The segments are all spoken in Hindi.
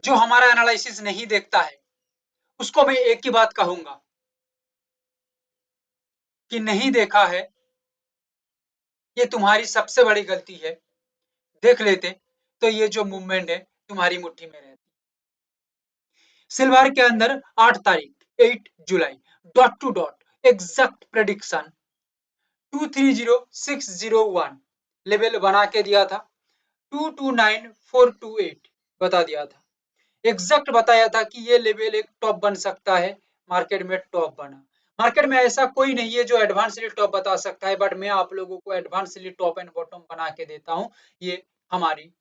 जो हमारा एनालिसिस नहीं देखता है उसको मैं एक ही बात कहूंगा कि नहीं देखा है, ये तुम्हारी सबसे बड़ी गलती है। देख लेते तो ये जो मूवमेंट है तुम्हारी मुट्ठी में रहती। सिल्वर के अंदर 8 तारीख 8 जुलाई dot two dot exact prediction 230601 level बना के दिया था, 229428 बता दिया था, एग्जैक्ट बताया था कि ये लेवल एक टॉप बन सकता है। मार्केट में टॉप बना। मार्केट में ऐसा कोई नहीं है जो एडवांसली टॉप बता सकता है, बट मैं आप लोगों को एडवांसली टॉप एंड बॉटम बना के देता हूं। ये हमारी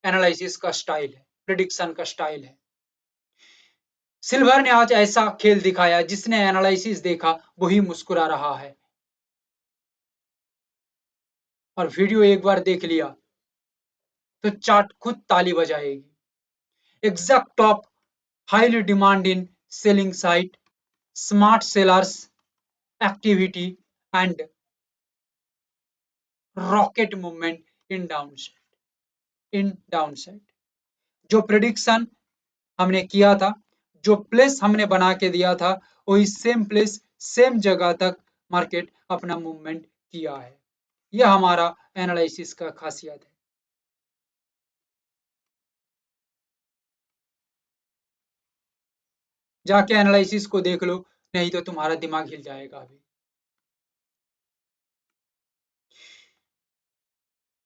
एनालिसिस का स्टाइल है, प्रिडिक्शन का स्टाइल है। सिल्वर ने आज ऐसा खेल दिखाया, जिसने एनालिसिस देखा वही मुस्कुरा रहा है। और वीडियो एक बार देख लिया तो चार्ट खुद ताली बजाएगी। Exact top, highly demand in selling site, smart sellers activity and rocket movement in downside. जो प्रिडिक्शन हमने किया था, जो प्लेस हमने बना के दिया था, वही सेम प्लेस सेम जगह तक मार्केट अपना मूवमेंट किया है। यह हमारा एनालिसिस का खासियत है। जाके एनालिसिस को देख लो, नहीं तो तुम्हारा दिमाग हिल जाएगा अभी।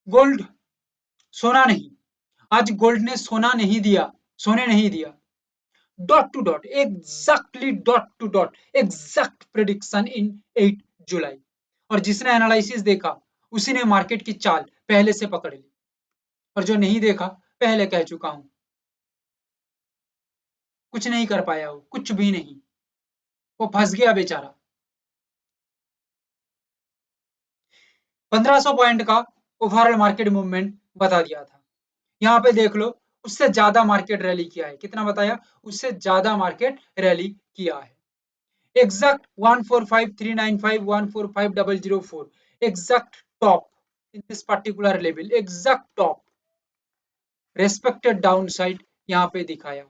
गोल्ड, सोना नहीं, आज गोल्ड ने सोना नहीं दिया, सोने नहीं दिया। Dot two dot exactly dot two dot exact prediction in 8 July. और जिसने एनालिसिस देखा उसी ने मार्केट की चाल पहले से पकड़ ली, और जो नहीं देखा, पहले कह चुका हूं, कुछ नहीं कर पाया, वो कुछ भी नहीं, वो फंस गया बेचारा। 1500 पॉइंट का ओवरऑल मार्केट मूवमेंट बता दिया था। यहाँ पे देख लो, उससे ज्यादा मार्केट रैली किया है। कितना बताया? उससे ज्यादा मार्केट रैली किया है। Exact 1453951450004 exact top in this particular level, exact top respected down side यहाँ पे दिखाया।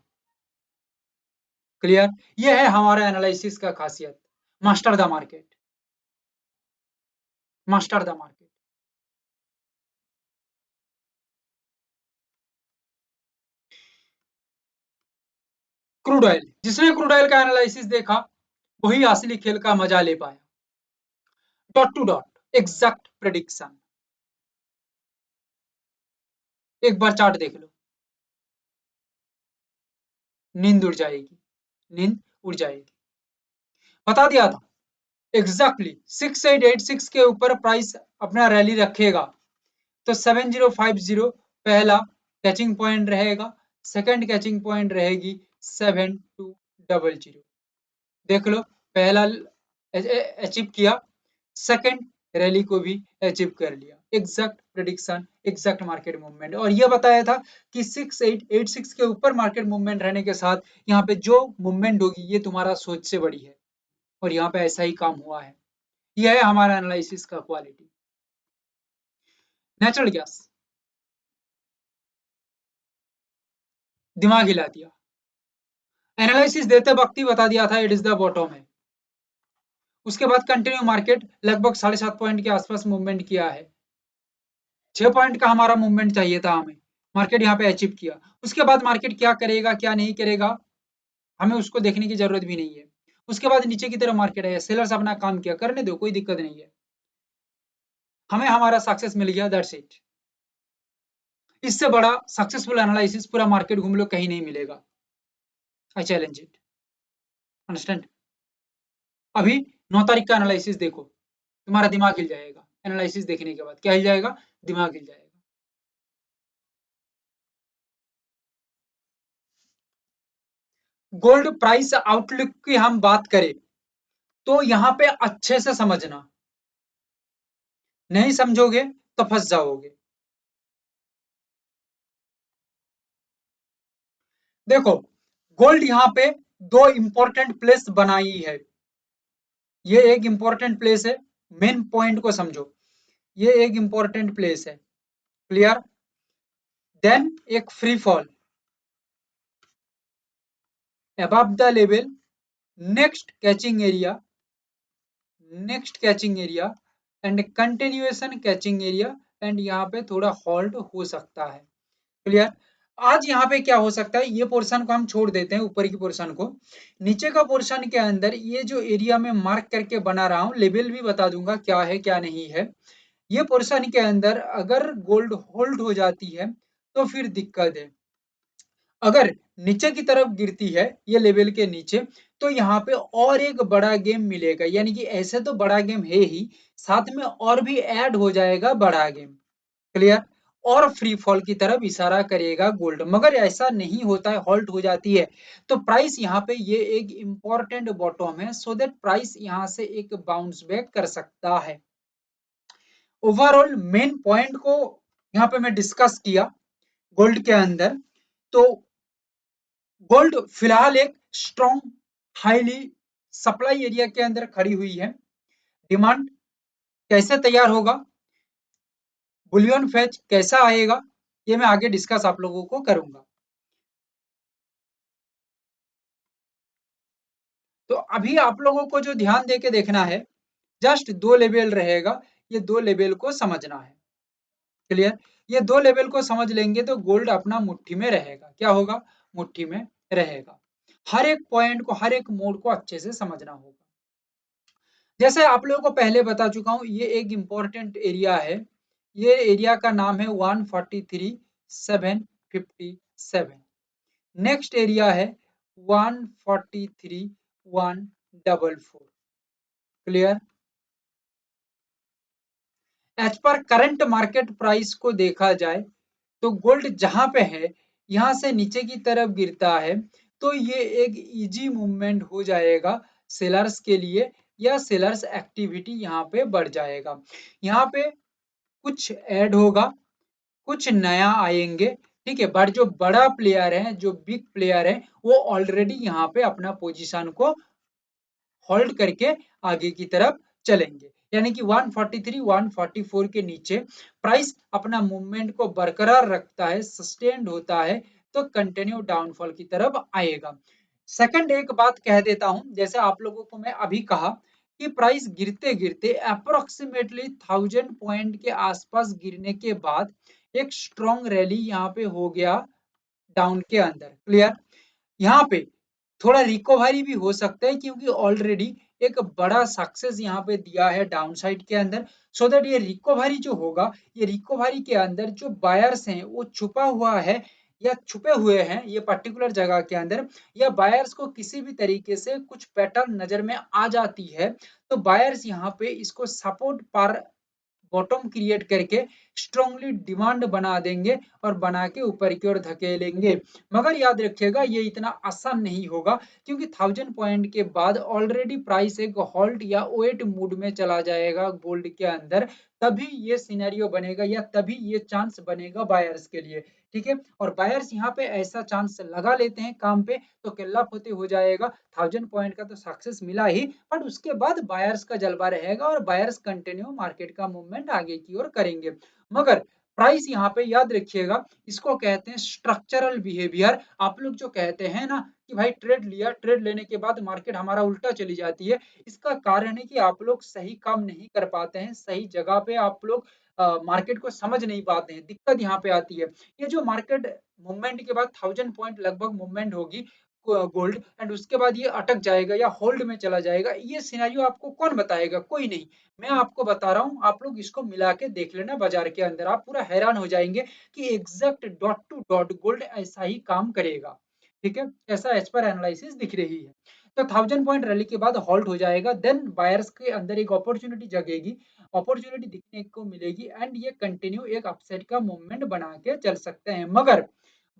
क्लियर? ये है हमारा एनालिसिस का खासियत। Master the market, master the market. Crude oil, जिसने क्रूड ऑयल का एनालिसिस देखा वही असली खेल का मजा ले पाया। Dot two dot exact prediction. एक बार चार्ट देख लो, नींद उड़ जाएगी, नींद उड़ जाएगी। बता दिया था एग्जैक्टली 6886 के ऊपर प्राइस अपना रैली रखेगा तो 7050 पहला कैचिंग पॉइंट रहेगा, सेकंड कैचिंग पॉइंट रहेगी 7200। देख लो, पहला अचीव किया, सेकंड रैली को भी अचीव कर लिया। Exact prediction, exact market movement. और यह बताया था कि 6886 के ऊपर मार्केट मूवमेंट रहने के साथ यहाँ पे जो मूवमेंट होगी ये तुम्हारा सोच से बड़ी है, और यहाँ पे ऐसा ही काम हुआ है। यह है हमारा एनालिसिस का क्वालिटी। नेचुरल गैस, दिमाग हिला दिया। एनालिसिस देते वक्त ही बता दिया था इट इज द बॉटम है। उसके बाद कंटिन्यू मार्केट लगभग 7.5 पॉइंट के आसपास मूवमेंट किया है। 6 पॉइंट का हमारा मूवमेंट चाहिए था हमें, मार्केट यहाँ पे अचीव किया। उसके बाद मार्केट क्या करेगा क्या नहीं करेगा हमें उसको देखने की जरूरत भी नहीं है। उसके बाद नीचे की तरफ मार्केट है, सेलर्स अपना काम किया, करने दो, कोई दिक्कत नहीं है। हमें हमारा सक्सेस मिल गया, दैट्स इट। इससे बड़ा सक्सेसफुल एनालिसिस पूरा मार्केट घूम लो, कहीं नहीं मिलेगा। I challenge it, understand? अभी 9 तारीख का एनालिसिस देखो, तुम्हारा दिमाग हिल जाएगा। एनालिसिस देखने के बाद क्या हिल जाएगा? दिमाग हिल जाएगा। गोल्ड प्राइस आउटलुक की हम बात करें तो यहां पे अच्छे से समझना, नहीं समझोगे तो फंस जाओगे। देखो, गोल्ड यहाँ पे दो इंपॉर्टेंट प्लेस बनाई है। ये एक इंपॉर्टेंट प्लेस है, मेन पॉइंट को समझो। ये एक इंपॉर्टेंट प्लेस है, क्लियर? देन एक free fall, above the level, next catching area, and continuation catching area, and यहाँ पे थोड़ा हॉल्ट हो सकता है। क्लियर। आज यहाँ पे क्या हो सकता है, ये पोर्शन को हम छोड़ देते हैं, ऊपर की पोर्शन को। नीचे का पोर्शन के अंदर ये जो एरिया में मार्क करके बना रहा हूँ, लेवल भी बता दूंगा क्या है क्या नहीं है। ये पोर्शन के अंदर अगर गोल्ड होल्ड हो जाती है तो फिर दिक्कत है। अगर नीचे की तरफ गिरती है ये लेवल के नीचे, तो यहाँ पे और एक बड़ा गेम मिलेगा, यानी कि ऐसे तो बड़ा गेम है ही, साथ में और भी ऐड हो जाएगा बड़ा गेम। क्लियर। और फ्री फॉल की तरफ इशारा करेगा गोल्ड, मगर ऐसा नहीं होता है, हॉल्ट हो जाती है। तो प्राइस यहाँ पे ये एक इंपॉर्टेंट बॉटम है, सो दैट प्राइस यहाँ से एक बाउंस बैक कर सकता है। ओवरऑल मेन पॉइंट को यहाँ पे मैं डिस्कस किया गोल्ड के अंदर। तो गोल्ड फिलहाल एक स्ट्रॉन्ग हाईली सप्लाई एरिया के अंदर खड़ी हुई है। डिमांड कैसे तैयार होगा, बुलियन फेच कैसा आएगा, ये मैं आगे डिस्कस आप लोगों को करूंगा। तो अभी आप लोगों को जो ध्यान दे के देखना है, जस्ट दो लेवल रहेगा, ये दो लेवल को समझना है। क्लियर। ये दो लेवल को समझ लेंगे तो गोल्ड अपना मुट्ठी में रहेगा। क्या होगा, मुट्ठी में रहेगा। हर एक पॉइंट को, हर एक मोड को अच्छे से समझना होगा। जैसे आप लोगों को पहले बता चुका हूं, ये एक इंपॉर्टेंट एरिया है। ये एरिया का नाम है 143,757। नेक्स्ट एरिया है 143,144। Clear. As per current market price को देखा जाए तो गोल्ड जहां पे है, यहां से नीचे की तरफ गिरता है तो ये एक इजी मूवमेंट हो जाएगा सेलर्स के लिए, या सेलर्स एक्टिविटी यहाँ पे बढ़ जाएगा। यहाँ पे कुछ ऐड होगा, कुछ नया आएंगे। ठीक है, बट जो बड़ा प्लेयर है, जो बिग प्लेयर है, वो ऑलरेडी यहाँ पे अपना पोजीशन को होल्ड करके आगे की तरफ चलेंगे। यानी कि 143 144 के नीचे प्राइस अपना मूवमेंट को बरकरार रखता है, सस्टेन्ड होता है, तो कंटिन्यू डाउनफॉल की तरफ आएगा। सेकंड एक बात कह देता हूं, जैसे आप लोगों को मैं अभी कहा कि प्राइस गिरते गिरते अप्रोक्सीमेटली 1000 पॉइंट के आसपास गिरने के बाद एक स्ट्रॉन्ग रैली यहाँ पे हो गया डाउन के अंदर। क्लियर। यहाँ पे थोड़ा रिकवरी भी हो सकता है, क्योंकि ऑलरेडी एक बड़ा सक्सेस यहाँ पे दिया है डाउन साइड के अंदर, सो दैट ये रिकवरी जो होगा, ये रिकवरी के अंदर जो बायर्स हैं वो छुपा हुआ है या छुपे हुए हैं ये पर्टिकुलर जगह के अंदर, या बायर्स को किसी भी तरीके से कुछ पैटर्न नजर में आ जाती है, तो बायर्स यहाँ पे इसको सपोर्ट पर बॉटम क्रिएट करके स्ट्रांगली डिमांड बना देंगे और बना के ऊपर की ओर धकेलेंगे। मगर याद रखिएगा ये इतना आसान नहीं होगा, क्योंकि 1000 पॉइंट के बाद ऑलरेडी प्राइस एक हॉल्ट या वेट मूड में चला जाएगा गोल्ड के अंदर, तभी ये सिनेरियो बनेगा या तभी ये चांस बनेगा बायर्स के लिए। ठीक है, और बायर्स यहाँ पे ऐसा चांस लगा लेते हैं काम पे, तो केल्ला फतेह हो जाएगा। 1000 पॉइंट का तो सक्सेस मिला ही, बट उसके बाद बायर्स का जलवा रहेगा और बायर्स कंटिन्यू मार्केट का मूवमेंट आगे की ओर करेंगे। मगर प्राइस यहाँ पे याद रखिएगा, इसको कहते हैं स्ट्रक्चरल बिहेवियर। आप लोग जो कहते हैं ना कि भाई ट्रेड लिया, ट्रेड लेने के बाद मार्केट हमारा उल्टा चली जाती है, इसका कारण है कि आप लोग सही काम नहीं कर पाते हैं, सही जगह पे आप लोग मार्केट को समझ नहीं पाते हैं, दिक्कत यहाँ पे आती है। ये जो मार्केट मूवमेंट के बाद 1000 पॉइंट लगभग मूवमेंट होगी गोल्ड, एंड उसके बाद ये अटक जाएगा या होल्ड में चला जाएगा, ये सिनेरियो आपको कौन बताएगा, कोई नहीं। मैं आपको बता रहा हूँ, आप लोग इसको मिला के देख लेना बाजार के अंदर, आप पूरा हैरान हो जाएंगे कि exact dot two dot gold ऐसा ही काम करेगा। ठीक है, ऐसा एज पर एनालिसिस दिख रही है। तो 1000 पॉइंट रैली के बाद हॉल्ट हो जाएगा, देन बायर्स के अंदर एक अपॉर्चुनिटी जगेगी, अपॉर्चुनिटी दिखने को मिलेगी, एंड ये कंटिन्यू एक अपसाइड का मूवमेंट बना के चल सकते हैं। मगर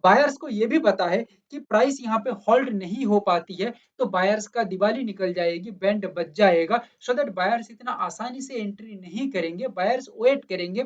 बायर्स को ये भी पता है कि प्राइस यहाँ पे होल्ड नहीं हो पाती है, तो बायर्स का दिवाली निकल जाएगी, बैंड बच जाएगा, सो दैट बायर्स इतना आसानी से एंट्री नहीं करेंगे, बायर्स वेट करेंगे।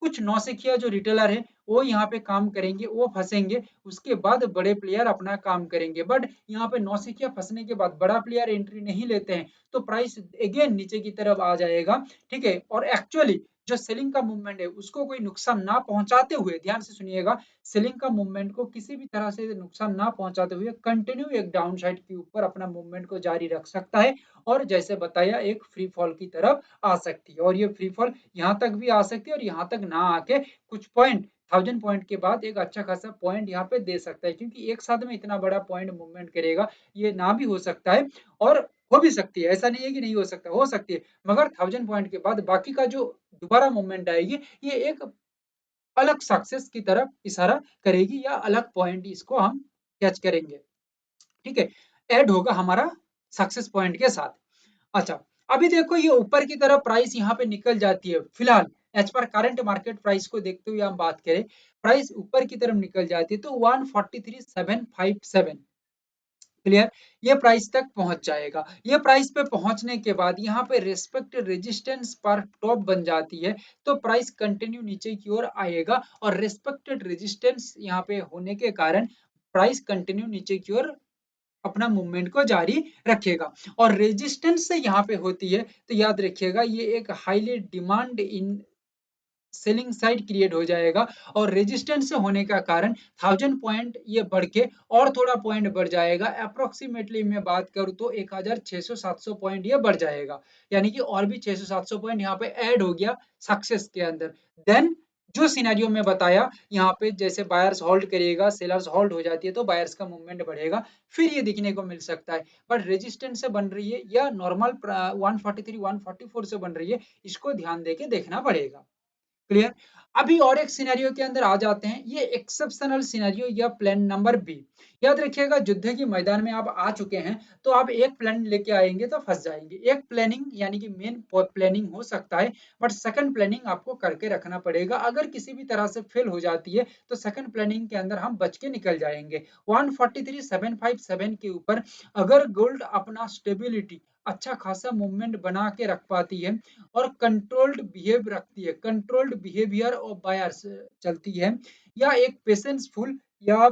कुछ नौसिखिया जो रिटेलर है वो यहाँ पे काम करेंगे, वो फंसेंगे, उसके बाद बड़े प्लेयर अपना काम करेंगे। बट यहाँ पे नौसिखिया फंसने के बाद बड़ा प्लेयर एंट्री नहीं लेते हैं, तो प्राइस अगेन नीचे की तरफ आ जाएगा। ठीक है, और एक्चुअली जो सेलिंग का मूवमेंट है उसको कोई नुकसान ना पहुंचाते हुए, ध्यान से सुनिएगा, सेलिंग का मूवमेंट को किसी भी तरह से नुकसान ना पहुंचाते हुए कंटिन्यू एक डाउन साइड के ऊपर अपना मूवमेंट को जारी रख सकता है और जैसे बताया एक फ्री फॉल की तरफ आ सकती है और ये फ्री फॉल यहाँ तक भी आ सकती है और यहाँ तक ना आके कुछ पॉइंट 1000 पॉइंट के बाद एक अच्छा खासा पॉइंट यहाँ पे दे सकता है, क्योंकि एक साथ में इतना बड़ा पॉइंट मूवमेंट करेगा ये ना भी हो सकता है और हो भी सकती है, ऐसा नहीं है कि नहीं हो सकता, हो सकती है, मगर 1000 पॉइंट के बाद बाकी का जो दोबारा मूवमेंट आएगी ये एक अलग सक्सेस की तरफ इशारा करेगी या अलग पॉइंट इसको हम कैच करेंगे। ठीक है, ऐड होगा हमारा सक्सेस पॉइंट के साथ। अच्छा, अभी देखो ये ऊपर की तरफ प्राइस यहाँ पे निकल जाती है, फिलहाल as per current market price को देखते हुए हम बात करें, प्राइस ऊपर की तरफ निकल जाती है तो 143757 क्लियर, ये प्राइस तक पहुंच जाएगा। ये प्राइस पे पहुंचने के बाद यहाँ पे रेस्पेक्ट रेजिस्टेंस पर टॉप बन जाती है तो प्राइस कंटिन्यू नीचे की ओर आएगा और रेस्पेक्टेड रेजिस्टेंस यहाँ पे होने के कारण प्राइस कंटिन्यू नीचे की ओर अपना मूवमेंट को जारी रखेगा और रेजिस्टेंस से यहाँ पे होती है तो याद रखिएगा ये एक highly demand in selling side create हो जाएगा और रेजिस्टेंस होने का कारण 1000 पॉइंट ये बढ़ के और थोड़ा पॉइंट बढ़ जाएगा, अप्रोक्सीमेटली मैं बात करूं तो 1600-700 पॉइंट ये बढ़ जाएगा, यानी कि और भी 600-700 पॉइंट यहाँ पे ऐड हो गया सक्सेस के अंदर। देन जो सिनेरियो में बताया यहाँ पे जैसे बायर्स होल्ड करिएगा, सेलर्स होल्ड हो जाती है तो बायर्स का मूवमेंट बढ़ेगा, फिर ये दिखने को मिल सकता है। बट रेजिस्टेंस से बन रही है या नॉर्मल 143 144 से बन रही है, इसको ध्यान देके देखना पड़ेगा। क्लियर, अभी और एक सिनेरियो के अंदर आ जाते हैं, ये एक्सेप्शनल सिनेरियो या प्लान नंबर बी। याद रखिएगा युद्ध के मैदान में आप आ चुके हैं तो आप एक प्लान लेके आएंगे तो फंस जाएंगे, एक प्लानिंग यानी कि मेन प्लानिंग हो सकता है बट सेकंड प्लानिंग आपको करके रखना पड़ेगा, अगर किसी भी तरह से फेल हो जाती है तो सेकंड प्लानिंग के अंदर हम बच के निकल जाएंगे। 143757 के ऊपर अगर गोल्ड अपना स्टेबिलिटी अच्छा खासा मूवमेंट बना के रख पाती है और कंट्रोल्ड बिहेव रखती है, कंट्रोल्ड बिहेवियर ऑफ बायर्स चलती है या एक पेशेंसफुल या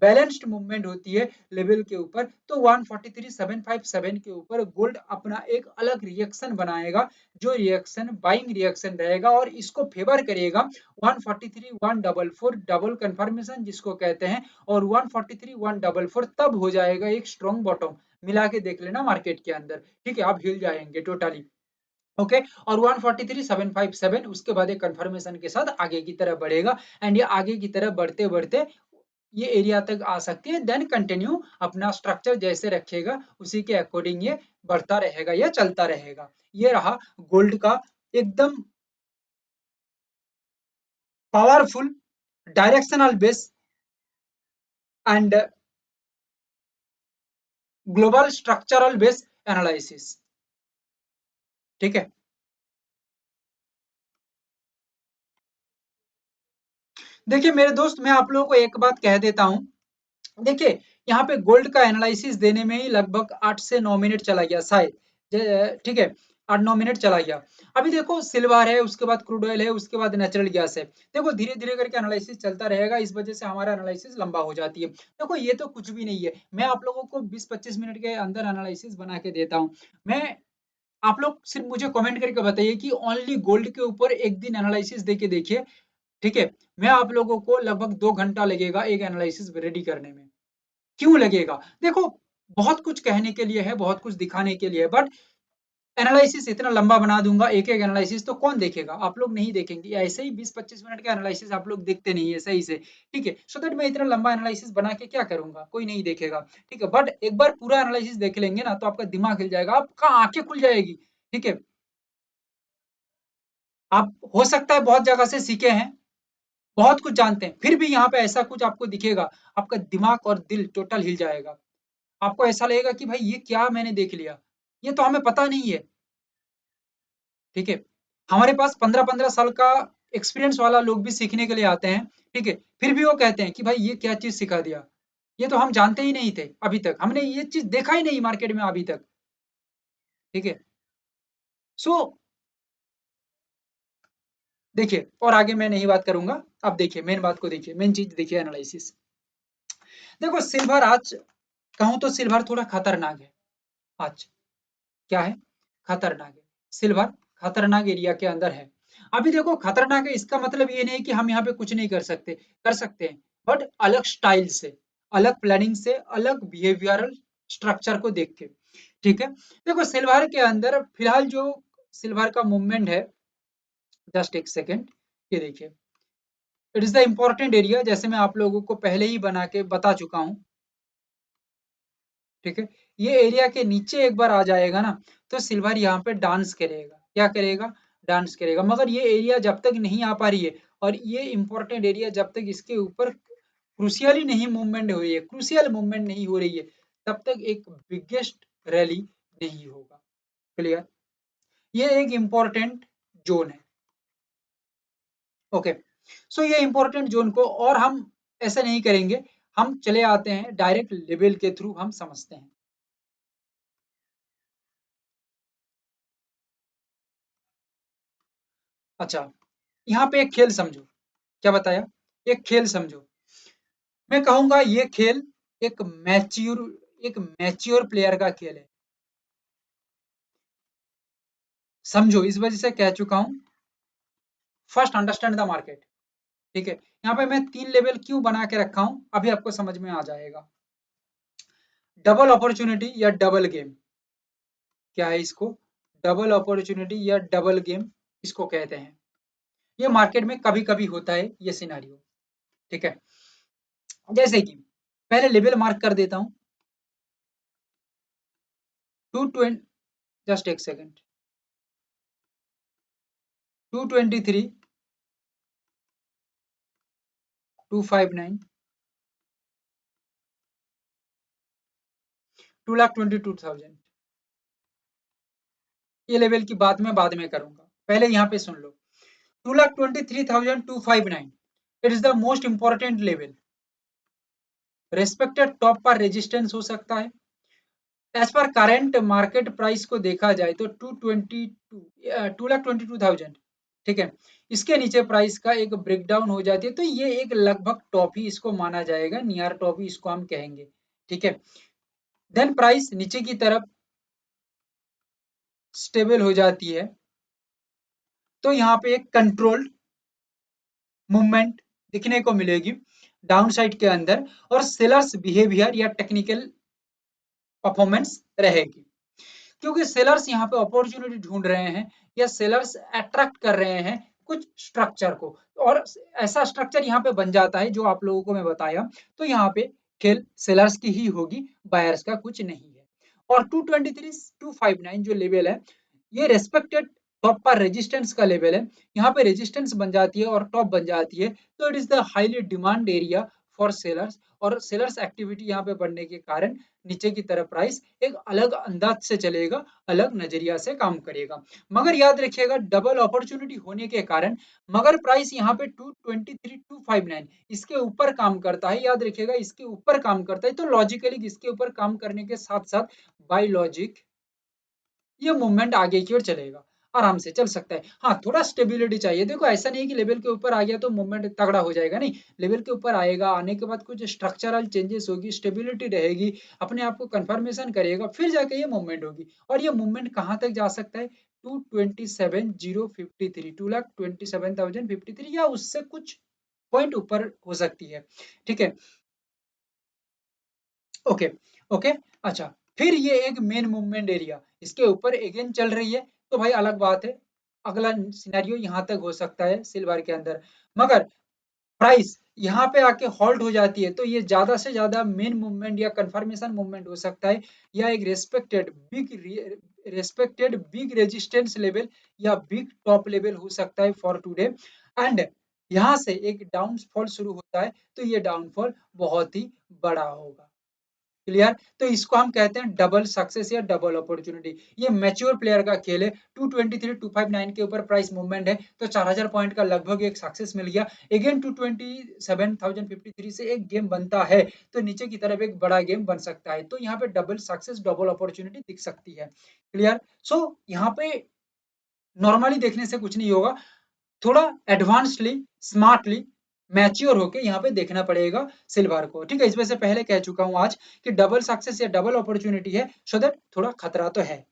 बैलेंस्ड मूवमेंट होती है लेवल के ऊपर तो 143757 के ऊपर गोल्ड अपना एक अलग रिएक्शन बनाएगा, जो रिएक्शन बाइंग रिएक्शन रहेगा और इसको फेवर करेगा 143144 डबल कंफर्मेशन जिसको कहते हैं और 143144 तब हो जाएगा एक स्ट्रॉन्ग बॉटम, मिला के देख लेना मार्केट के अंदर। ठीक है, आप हिल जाएंगे टोटली। ओके, और 143757 उसके बाद एक कंफर्मेशन के साथ आगे की तरफ बढ़ेगा एंड ये आगे की तरफ बढ़ते बढ़ते ये एरिया तक आ सकती है, देन कंटिन्यू अपना स्ट्रक्चर जैसे रखेगा उसी के अकॉर्डिंग ये बढ़ता रहेगा या चलता रहेगा। ये रहा गोल्ड का एकदम powerful directional base and global structural base analysis. ठीक है, देखिए मेरे दोस्त मैं आप लोगों को एक बात कह देता हूं, देखिए यहाँ पे गोल्ड का एनालिसिस देने में ही लगभग 8 से 9 मिनट चला गया शायद, ठीक है, 8-9 मिनट चला गया। अभी देखो सिल्वर है, उसके बाद क्रूड ऑयल है, उसके बाद नेचुरल गैस है, देखो धीरे धीरे करके एनालिसिस चलता रहेगा, इस वजह से हमारा एनालिसिस लंबा हो जाती है। देखो ये तो कुछ भी नहीं है, मैं आप लोगों को 20-25 मिनट के अंदर एनालिसिस बना के देता हूँ। मैं आप लोग सिर्फ मुझे कमेंट करके बताइए कि ओनली गोल्ड के ऊपर एक दिन एनालिसिस दे के देखिए। ठीक है, मैं आप लोगों को लगभग 2 घंटा लगेगा एक एनालिसिस रेडी करने में। क्यों लगेगा? देखो बहुत कुछ कहने के लिए है, बहुत कुछ दिखाने के लिए है, बट एनालिसिस इतना लंबा बना दूंगा, एक एक एनालिसिस तो कौन देखेगा, आप लोग नहीं देखेंगे, ऐसे ही 20-25 मिनट का एनालिसिस आप लोग देखते नहीं है सही से। ठीक है, सो दैट मैं इतना लंबा एनालिसिस बना के क्या करूंगा, कोई नहीं देखेगा। ठीक है, बट एक बार पूरा एनालिसिस देख लेंगे ना तो आपका दिमाग हिल जाएगा, आपका आंखें खुल जाएगी। ठीक है, आप हो सकता है बहुत जगह से सीखे हैं, बहुत कुछ जानते हैं, फिर भी यहाँ पे ऐसा कुछ आपको दिखेगा, आपका दिमाग और दिल टोटल हिल जाएगा, आपको ऐसा लगेगा कि भाई ये क्या मैंने देख लिया, ये तो हमें पता नहीं है। ठीक है, हमारे पास 15-15 साल का एक्सपीरियंस वाला लोग भी सीखने के लिए आते हैं। ठीक है, फिर भी वो कहते हैं कि भाई ये क्या चीज सिखा दिया, ये तो हम जानते ही नहीं थे, अभी तक हमने ये चीज देखा ही नहीं मार्केट में अभी तक। ठीक है, सो देखिए और आगे मैं नहीं बात करूंगा, अब देखिए मेन बात को देखिए, मेन चीज देखिए एनालिसिस। देखो सिल्वर आज कहूं तो सिल्वर थोड़ा खतरनाक है आज, क्या है, खतरनाक है, सिल्वर खतरनाक एरिया के अंदर है। अभी देखो खतरनाक है, इसका मतलब ये नहीं कि हम यहाँ पे कुछ नहीं कर सकते, कर सकते हैं, बट अलग स्टाइल से, अलग प्लानिंग से, अलग बिहेवियरल स्ट्रक्चर को देख के। ठीक है, देखो सिल्वर के अंदर फिलहाल जो सिल्वर का मूवमेंट है, जस्ट एक सेकेंड, ये देखिए, it is the important area, जैसे मैं आप लोगों को पहले ही बना के बता चुका हूँ। ठीक है, ये एरिया के नीचे एक बार आ जाएगा ना, तो सिल्वर यहाँ पे डांस करेगा, क्या करेगा, डांस करेगा, मगर ये एरिया जब तक नहीं आ पा रही है, और ये इंपॉर्टेंट एरिया जब तक इसके ऊपर क्रूशियली नहीं मूवमेंट हो रही है, क्रूशियल मूवमेंट नहीं हो रही है, तब तक एक बिगेस्ट रैली नहीं होगा। क्लियर, ये एक इंपॉर्टेंट जोन है। ओके, सो ये इंपॉर्टेंट जोन को और हम ऐसे नहीं करेंगे, हम चले आते हैं डायरेक्ट लेवल के थ्रू हम समझते हैं। अच्छा, यहाँ पे एक खेल समझो, क्या बताया, एक खेल समझो, मैं कहूंगा ये खेल एक एक मैच्योर प्लेयर का खेल है। समझो, इस वजह से कह चुका हूं, फर्स्ट अंडरस्टैंड द मार्केट। ठीक है, यहाँ पे मैं 3 लेवल क्यों बना के रखा हूं, अभी आपको समझ में आ जाएगा। डबल अपॉर्चुनिटी या डबल गेम, क्या है इसको, डबल अपॉर्चुनिटी या डबल गेम इसको कहते हैं। ये मार्केट में कभी कभी होता है ये सिनारियो। ठीक है, जैसे कि पहले लेवल मार्क कर देता हूं, 220, जस्ट एक सेकेंड, 223, 259, 2,22,000, ये लेवल की बात मैं बाद में करूंगा, पहले यहाँ पे सुन लो, 2,23,259, it is the most important level, respected top पर रेजिस्टेंस हो सकता है। As per current market price को देखा जाए तो 2,22,000, ठीक है, इसके नीचे प्राइस का एक ब्रेकडाउन हो जाती है, तो ये एक लगभग टॉप ही इसको माना जाएगा, नियर टॉप ही इसको हम कहेंगे। ठीक है, देन प्राइस नीचे की तरफ स्टेबल हो जाती है, तो यहाँ पे एक कंट्रोल्ड मूवमेंट दिखने को मिलेगी डाउन साइड के अंदर, और सेलर्स बिहेवियर या टेक्निकल परफॉर्मेंस रहेगी, क्योंकि सेलर्स यहाँ पे अपॉर्चुनिटी ढूंढ रहे हैं, या सेलर्स अट्रैक्ट कर रहे हैं कुछ स्ट्रक्चर को, और ऐसा स्ट्रक्चर यहाँ पे बन जाता है जो आप लोगों को मैं बताया, तो यहाँ पे खेल सेलर्स की ही होगी, बायर्स का कुछ नहीं है। और 223,259 जो लेवल है, ये रेस्पेक्टेड टॉप पर रेजिस्टेंस का लेवल है, यहाँ पे रेजिस्टेंस बन जाती है और टॉप बन जाती है, तो it is the highly demand area for sellers, और सेलर्स एक्टिविटी यहाँ पे बढ़ने के कारण नीचे की तरफ प्राइस एक अलग अंदाज से चलेगा, अलग नजरिया से काम करेगा, मगर याद रखिएगा डबल अपॉर्चुनिटी होने के कारण, मगर प्राइस यहाँ पे 223,259 इसके ऊपर काम करता है, याद रखिएगा इसके ऊपर काम करता है, तो लॉजिकली इसके ऊपर काम करने के साथ साथ बाय लॉजिक ये मूवमेंट आगे की ओर चलेगा, आराम से चल सकता है। हाँ, थोड़ा स्टेबिलिटी चाहिए, देखो ऐसा नहीं कि लेवल के ऊपर आ गया तो मूवमेंट तगड़ा हो जाएगा, नहीं, लेवल के ऊपर आएगा, आने के बाद कुछ स्ट्रक्चरल चेंजेस होगी, स्टेबिलिटी रहेगी, अपने आप को कंफर्मेशन करेगा, फिर जाके ये मूवमेंट होगी, और ये मूवमेंट कहाँ तक जा सकता है, 227,053, 2,27,053 या उससे कुछ पॉइंट ऊपर हो सकती है। ठीक है, ओके, ओके, अच्छा, फिर ये एक मेन मूवमेंट एरिया इसके ऊपर अगेन चल रही है, तो भाई अलग बात है, अगला सिनेरियो यहाँ तक हो सकता है सिल्वर के अंदर, मगर प्राइस यहाँ पे आके हॉल्ट हो जाती है, तो ये ज्यादा से ज्यादा मेन मूवमेंट या कंफर्मेशन मूवमेंट हो सकता है, या एक रेस्पेक्टेड बिग रेजिस्टेंस लेवल या बिग टॉप लेवल हो सकता है फॉर टुडे, एंड यहाँ से एक डाउनफॉल शुरू होता है, तो ये डाउनफॉल बहुत ही बड़ा होगा। क्लियर, तो इसको हम कहते हैं डबल सक्सेस या डबल अपॉर्चुनिटी, ये मैच्योर प्लेयर का खेल है। 223,259 के ऊपर प्राइस मूवमेंट है, तो 4,000 पॉइंट का लगभग एक सक्सेस मिल गया, अगेन 227,053 से एक गेम बनता है, तो नीचे की तरफ एक बड़ा गेम बन सकता है, तो यहाँ पे डबल सक्सेस डबल अपॉर्चुनिटी दिख सकती है। क्लियर, सो यहाँ पे नॉर्मली देखने से कुछ नहीं होगा, थोड़ा एडवांस्डली, स्मार्टली, मैच्योर होके यहाँ पे देखना पड़ेगा सिल्वर को। ठीक है, इस वजह से पहले कह चुका हूँ आज कि डबल सक्सेस या डबल अपॉर्चुनिटी है, सो दैट थोड़ा खतरा तो है।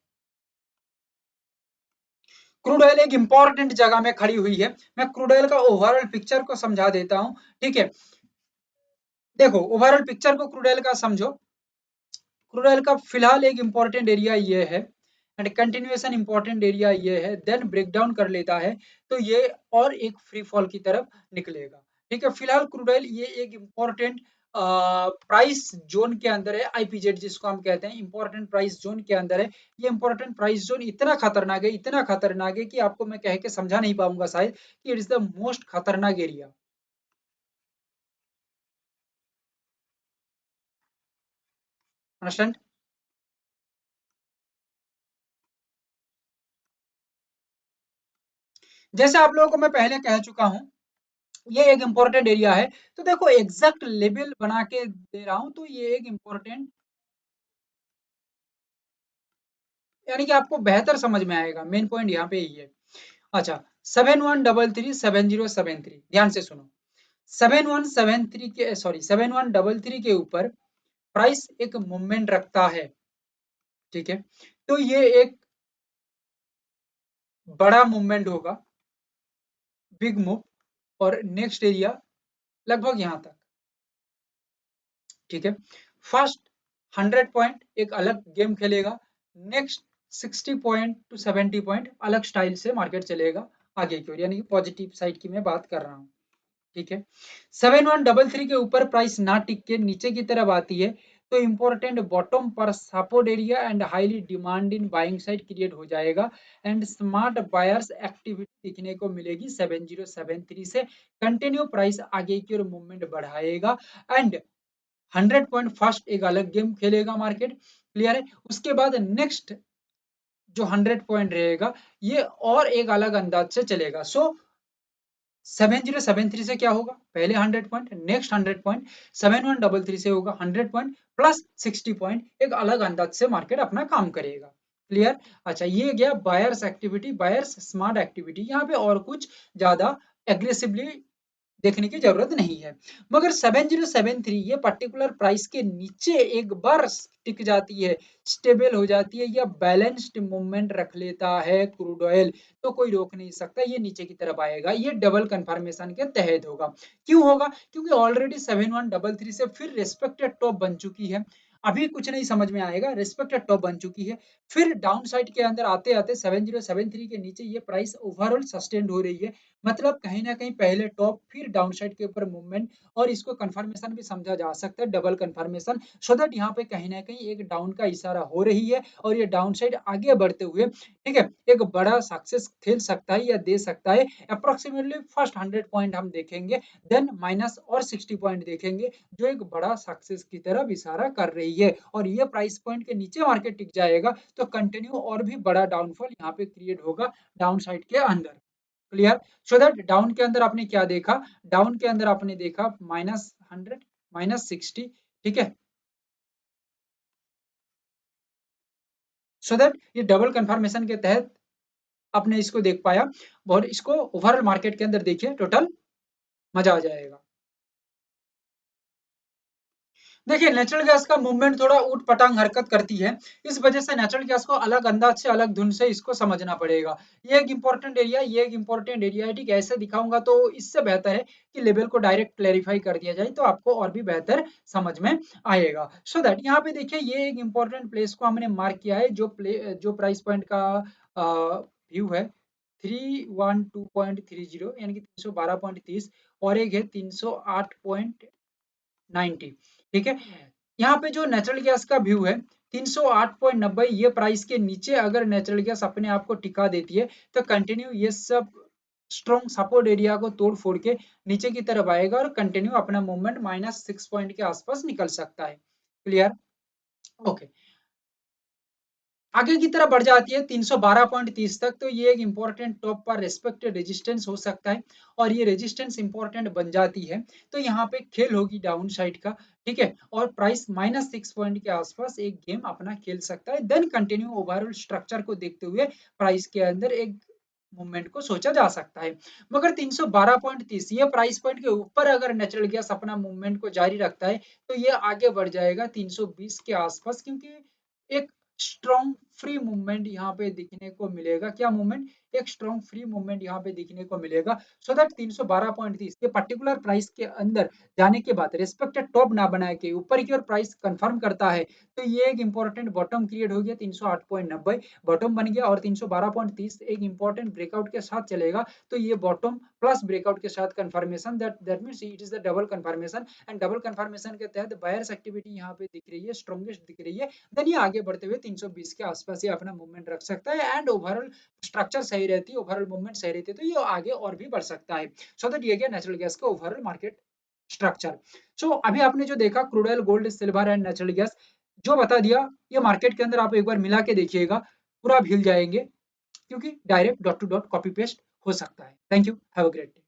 क्रूड ऑयल एक इंपॉर्टेंट जगह में खड़ी हुई है। मैं क्रूड ऑयल का ओवरऑल पिक्चर को समझा देता हूं, ठीक है। देखो ओवरऑल पिक्चर को क्रूड ऑयल का समझो। क्रूड ऑयल का फिलहाल एक इंपॉर्टेंट एरिया ये है एंड कंटिन्यूएशन इंपॉर्टेंट एरिया ये है, देन ब्रेक डाउन कर लेता है तो ये और एक फ्री फॉल की तरफ निकलेगा, ठीक है। फिलहाल क्रूड ऑयल ये एक इंपॉर्टेंट प्राइस जोन के अंदर है, आईपीजेड जिसको हम कहते हैं इंपॉर्टेंट प्राइस जोन के अंदर है। ये इंपॉर्टेंट प्राइस जोन इतना खतरनाक है, इतना खतरनाक है कि आपको मैं कह के समझा नहीं पाऊंगा शायद, कि इट इज द मोस्ट खतरनाक एरिया। अंडरस्टैंड। जैसे आप लोगों को मैं पहले कह चुका हूं, ये एक इंपॉर्टेंट एरिया है। तो देखो एग्जैक्ट लेवल बना के दे रहा हूं, तो ये एक इंपॉर्टेंट, यानी कि आपको बेहतर समझ में आएगा, मेन पॉइंट यहाँ पे यही है। अच्छा, 7133 7073, ध्यान से सुनो। 7173 के, सॉरी 7133 के ऊपर प्राइस एक मूवमेंट रखता है, ठीक है। तो ये एक बड़ा मूवमेंट होगा, बिग मूव, और नेक्स्ट एरिया लगभग यहाँ तक, ठीक है। फर्स्ट 100 पॉइंट एक अलग गेम खेलेगा, नेक्स्ट 60 पॉइंट टू 70 पॉइंट अलग स्टाइल से मार्केट चलेगा आगे की ओर, यानी कि पॉजिटिव साइड की मैं बात कर रहा हूँ, ठीक है। 7133 के ऊपर प्राइस ना टिक के नीचे की तरफ आती है तो इंपॉर्टेंट बॉटम पर support area and highly demand in buying side create हो जाएगा एंड स्मार्ट बायर्स एक्टिविटी दिखने को मिलेगी 7073 से। कंटिन्यू प्राइस आगे की ओर मूवमेंट बढ़ाएगा एंड 100 पॉइंट फर्स्ट एक अलग गेम खेलेगा मार्केट, क्लियर है। उसके बाद नेक्स्ट जो 100 पॉइंट रहेगा ये और एक अलग अंदाज से चलेगा। सो 7073 से क्या होगा, पहले 100 पॉइंट, नेक्स्ट 100 पॉइंट, 7133 से होगा 100 पॉइंट प्लस 60 पॉइंट, एक अलग अंदाज से मार्केट अपना काम करेगा, क्लियर। अच्छा, ये गया buyers activity, buyers smart activity. यहाँ पे और कुछ ज्यादा एग्रेसिवली देखने की जरूरत नहीं है। मगर 7073 ये पर्टिकुलर प्राइस के नीचे एक बार टिक जाती है, स्टेबल हो जाती है या बैलेंस्ड मूवमेंट रख लेता है क्रूड ऑयल, तो कोई रोक नहीं सकता, ये नीचे की तरफ आएगा। ये डबल कंफर्मेशन के तहत होगा। क्यों होगा, क्योंकि ऑलरेडी 7133 से फिर रेस्पेक्टेड टॉप बन चुकी है। अभी कुछ नहीं समझ में आएगा, रेस्पेक्टेड टॉप बन चुकी है। फिर डाउन साइड के अंदर आते आते 7073 के नीचे ये प्राइस ओवरऑल सस्टेन्ड हो रही है, मतलब कहीं ना कहीं पहले टॉप फिर डाउन साइड के ऊपर मूवमेंट, और इसको कंफर्मेशन भी समझा जा सकता है, डबल कंफर्मेशन, सो दैट यहाँ पे कहीं ना कहीं एक डाउन का इशारा हो रही है और ये डाउन साइड आगे बढ़ते हुए, ठीक है, एक बड़ा सक्सेस खेल सकता है या दे सकता है। अप्रोक्सीमेटली फर्स्ट 100 पॉइंट हम देखेंगे, देन माइनस और 60 पॉइंट देखेंगे, जो एक बड़ा सक्सेस की तरफ इशारा कर रही है। और ये प्राइस पॉइंट के नीचे मार्केट टिक जाएगा तो कंटिन्यू और भी बड़ा डाउनफॉल यहाँ पे क्रिएट होगा डाउन साइड के अंदर, क्लियर। सो दैट डाउन के अंदर आपने क्या देखा, डाउन के अंदर आपने देखा -100, -60, ठीक है। सो दैट ये डबल कंफर्मेशन के तहत आपने इसको देख पाया, और इसको ओवरऑल मार्केट के अंदर देखिए, टोटल मजा आ जाएगा। देखिए नेचुरल गैस का मूवमेंट थोड़ा ऊट पटांग हरकत करती है, इस वजह से नेचुरल गैस को अलग अंदाज से, अलग धुन से इसको समझना पड़ेगा। ये एक इंपॉर्टेंट एरिया, ये एक इंपॉर्टेंट एरिया है, ठीक है। ऐसे दिखाऊंगा तो इससे बेहतर है कि लेवल को डायरेक्ट क्लेरिफाई कर दिया जाए, तो आपको और भी बेहतर समझ में आएगा। सो दैट यहाँ पे देखिए ये एक इंपॉर्टेंट प्लेस को हमने मार्क किया है, जो प्राइस पॉइंट का व्यू है 312.30, यानी कि 312.30, और एक है 308.90, ठीक है। यहाँ पे जो नेचुरल गैस का व्यू है 308.90, ये प्राइस के नीचे अगर नेचुरल गैस अपने आप को टिका देती है तो कंटिन्यू ये सब स्ट्रॉन्ग सपोर्ट एरिया को तोड़ फोड़ के नीचे की तरफ आएगा और कंटिन्यू अपना मूवमेंट -6 पॉइंट के आसपास निकल सकता है, क्लियर। ओके, आगे की तरफ बढ़ जाती है 312.30 तक, तो ये एक इंपॉर्टेंट टॉप पर रेस्पेक्टेड रेजिस्टेंस हो सकता है, और ये रेजिस्टेंस इंपॉर्टेंट बन जाती है तो यहाँ पे खेल होगी डाउन साइड का, ठीक है। और प्राइस -6 पॉइंट के आसपास एक गेम अपना खेल सकता है, देन कंटिन्यू ओवरऑल स्ट्रक्चर को देखते हुए प्राइस के अंदर एक मूवमेंट को सोचा जा सकता है। मगर 312.30 ये प्राइस पॉइंट के ऊपर अगर नेचुरल गैस अपना मूवमेंट को जारी रखता है तो ये आगे बढ़ जाएगा 320 के आसपास, क्योंकि एक स्ट्रॉन्ग फ्री मूवमेंट यहाँ पे दिखने को मिलेगा। क्या मूवमेंट? एक स्ट्रॉन्ग फ्री मूवमेंट यहाँ पे दिखने को मिलेगा, सो दैट 312.30 ये पर्टिकुलर प्राइस के अंदर जाने के बाद रिस्पेक्टेड टॉप ना बना के ऊपर की ओर प्राइस कंफर्म करता है तो ये एक इंपॉर्टेंट बॉटम क्रिएट हो गया 308.90 बॉटम बन गया, और 312.30 एक इंपॉर्टेंट ब्रेकआउट के साथ चलेगा तो ये बॉटम प्लस ब्रेकआउट के साथ confirmation, that means it is the double confirmation, and double confirmation के तहत बायर्स एक्टिविटी यहाँ पे दिख रही है, स्ट्रॉन्गेस्ट दिख रही है। देन ये आगे बढ़ते हुए 320 के आसपास ये अपना मूवमेंट रख सकता है, एंड ओवरऑल स्ट्रक्चर सही रहती है, ओवरऑल मूवमेंट सही रहती है तो ये आगे और भी बढ़ सकता है। सो दैट ये गया नेचुरल गैस का ओवरऑल मार्केट स्ट्रक्चर। सो अभी आपने जो देखा crude oil, gold, silver and natural gas जो बता दिया, ये मार्केट के अंदर आप एक बार मिला के देखिएगा, पूरा आप हिल जाएंगे, क्योंकि direct dot two dot copy paste हो सकता है। Thank you, have a great day.